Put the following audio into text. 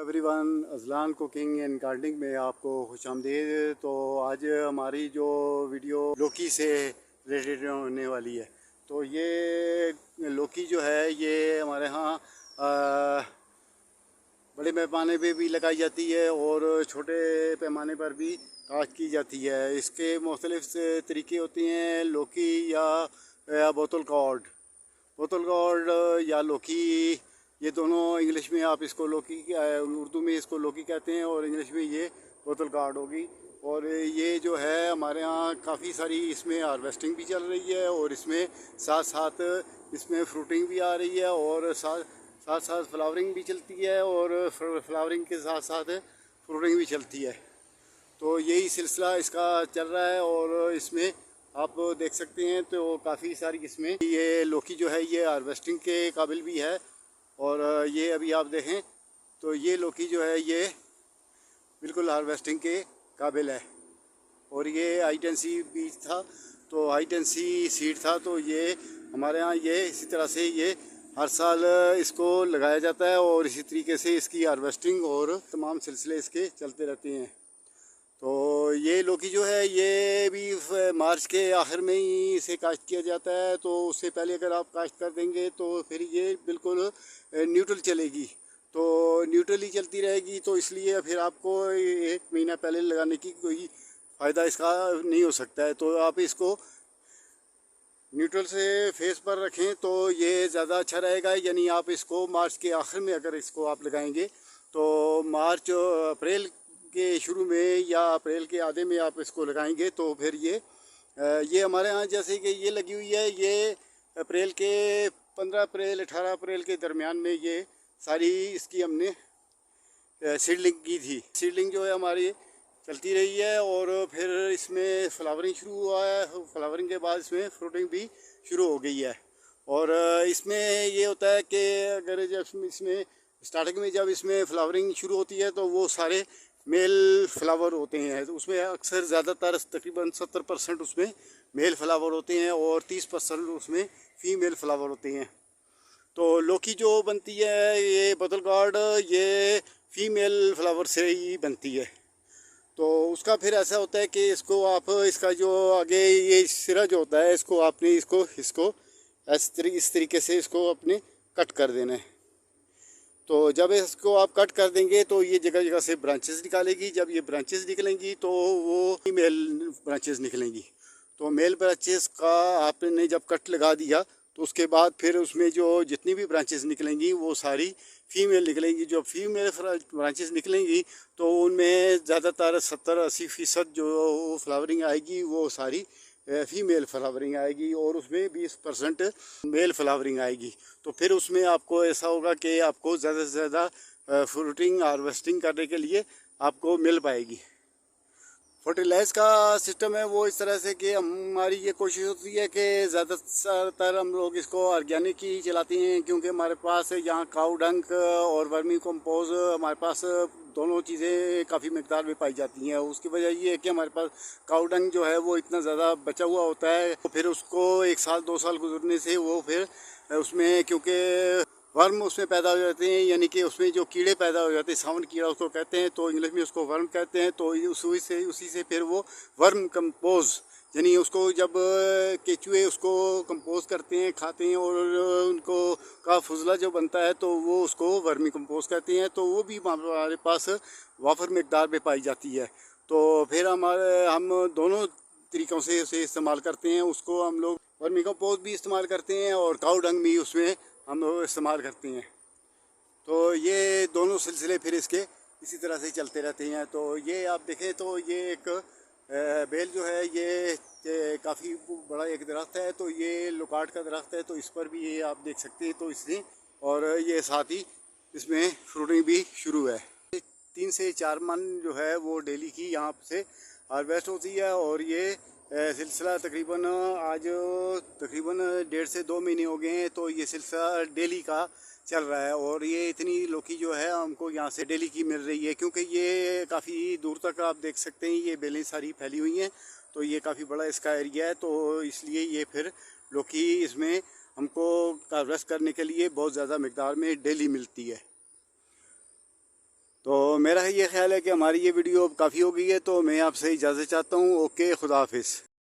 Everyone, Azlan cooking and gardening में आपको खुशामदीद। तो आज हमारी जो वीडियो लौकी से रिलेटेड होने वाली है। तो ये लौकी जो है ये हमारे यहाँ बड़े पैमाने पे भी लगाई जाती है और छोटे पैमाने पर भी काश्त की जाती है। इसके मुख्तलिफ तरीके होते हैं। लौकी या बोतल गॉर्ड या लौकी, ये दोनों इंग्लिश में आप इसको लौकी, उर्दू में इसको लौकी कहते हैं और इंग्लिश में ये बोतल गार्ड होगी। और ये जो है हमारे यहाँ काफ़ी सारी इसमें हार्वेस्टिंग भी चल रही है और इसमें साथ साथ इसमें फ्रूटिंग भी आ रही है और साथ साथ फ्लावरिंग भी चलती है और फ्लावरिंग के साथ साथ फ्रूटिंग भी चलती है। तो यही सिलसिला इसका चल रहा है और इसमें आप देख सकते हैं तो काफ़ी सारी इसमें ये लौकी जो है ये हार्वेस्टिंग के काबिल भी है। और ये अभी आप देखें तो ये लौकी जो है ये बिल्कुल हार्वेस्टिंग के काबिल है। और ये हाईटेंसी बीज था, तो हाईटेंसी सीड था। तो ये हमारे यहाँ ये इसी तरह से ये हर साल इसको लगाया जाता है और इसी तरीके से इसकी हार्वेस्टिंग और तमाम सिलसिले इसके चलते रहते हैं। तो ये लौकी जो है ये भी मार्च के आखिर में ही इसे काश्त किया जाता है। तो उससे पहले अगर आप काश्त कर देंगे तो फिर ये बिल्कुल न्यूट्रल चलेगी, तो न्यूट्रल ही चलती रहेगी। तो इसलिए फिर आपको 1 महीना पहले लगाने की कोई फ़ायदा इसका नहीं हो सकता है। तो आप इसको न्यूट्रल से फेस पर रखें तो ये ज़्यादा अच्छा रहेगा। यानी आप इसको मार्च के आखिर में अगर इसको आप लगाएंगे तो मार्च अप्रैल के शुरू में या अप्रैल के आधे में आप इसको लगाएंगे तो फिर ये हमारे यहाँ जैसे कि ये लगी हुई है, ये अप्रैल के 15 अप्रैल 18 अप्रैल के दरमियान में ये सारी इसकी हमने सीडलिंग की थी। सीडलिंग जो है हमारी चलती रही है और फिर इसमें फ्लावरिंग शुरू हुआ है। फ्लावरिंग के बाद इसमें फ्रूटिंग भी शुरू हो गई है। और इसमें ये होता है कि अगर जब इसमें स्टार्टिंग में जब इसमें फ्लावरिंग शुरू होती है तो वो सारे मेल फ्लावर होते हैं। तो उसमें अक्सर ज़्यादातर तकरीबन 70% उसमें मेल फ्लावर होते हैं और 30% उसमें फीमेल फ्लावर होते हैं। तो लौकी जो बनती है ये बोतल गार्ड ये फीमेल फ्लावर से ही बनती है। तो उसका फिर ऐसा होता है कि इसको आप इसका जो आगे ये सिरा जो होता है इसको आपने इसको इस तरीके से इसको अपने कट कर देना है। तो जब इसको आप कट कर देंगे तो ये जगह जगह से ब्रांचेस निकालेगी। जब ये ब्रांचेस निकलेंगी तो वो फीमेल ब्रांचेस निकलेंगी। तो मेल ब्रांचेस का आपने जब कट लगा दिया तो उसके बाद फिर उसमें जो जितनी भी ब्रांचेस निकलेंगी वो सारी फीमेल निकलेंगी। जो फीमेल ब्रांचेस निकलेंगी तो उनमें ज़्यादातर 70-80% जो फ्लावरिंग आएगी वो सारी फीमेल फ्लावरिंग आएगी और उसमें 20% मेल फ्लावरिंग आएगी। तो फिर उसमें आपको ऐसा होगा कि आपको ज़्यादा से ज़्यादा फ्रूटिंग हार्वेस्टिंग करने के लिए आपको मिल पाएगी। फर्टिलाइज का सिस्टम है वो इस तरह से कि हमारी ये कोशिश होती है कि ज़्यादातर हम लोग इसको ऑर्गेनिक ही चलाते हैं, क्योंकि हमारे पास यहाँ काऊ डंक और वर्मी कंपोज हमारे पास दोनों चीज़ें काफ़ी मकदार में पाई जाती हैं। उसकी वजह ये है कि हमारे पास काऊ डंक जो है वो इतना ज़्यादा बचा हुआ होता है। तो फिर उसको 1 साल 2 साल गुजरने से वो फिर उसमें क्योंकि वर्म उसमें पैदा हो जाते हैं, यानी कि उसमें जो कीड़े पैदा हो जाते हैं, सावन कीड़ा उसको कहते हैं, तो इंग्लिश में उसको वर्म कहते हैं। तो उसी से फिर वो वर्म कंपोज, यानी उसको जब केचुए उसको कंपोज करते हैं खाते हैं और उनको का फुजला जो बनता है तो वो उसको वर्मी कंपोज कहते हैं। तो वो भी हमारे पास वाफर मकदार में पाई जाती है। तो फिर हम दोनों तरीक़ों से उसे इस्तेमाल करते हैं। उसको हम लोग वर्मी कंपोज भी इस्तेमाल करते हैं और काऊ डंग भी उसमें हम लोग इस्तेमाल करते हैं। तो ये दोनों सिलसिले फिर इसके इसी तरह से चलते रहते हैं। तो ये आप देखें तो ये एक बेल जो है ये काफ़ी बड़ा एक दरख्त है। तो ये लोकाट का दरख्त है, तो इस पर भी ये आप देख सकते हैं। तो इसने और ये साथ ही इसमें फ्रूटिंग भी शुरू है। 3 से 4 मन जो है वो डेली की यहाँ से हार्वेस्ट होती है और ये सिलसिला तकरीबन आज तकरीबन 1.5 से 2 महीने हो गए हैं। तो ये सिलसिला डेली का चल रहा है और ये इतनी लौकी जो है हमको यहाँ से डेली की मिल रही है, क्योंकि ये काफ़ी दूर तक आप देख सकते हैं ये बेलें सारी फैली हुई हैं। तो ये काफ़ी बड़ा इसका एरिया है, तो इसलिए ये फिर लौकी इसमें हमको हार्वेस्ट करने के लिए बहुत ज़्यादा मकदार में डेली मिलती है। तो मेरा ये ख्याल है कि हमारी ये वीडियो अब काफ़ी हो गई है, तो मैं आपसे इजाज़त चाहता हूँ। ओके, खुदा हाफिज़।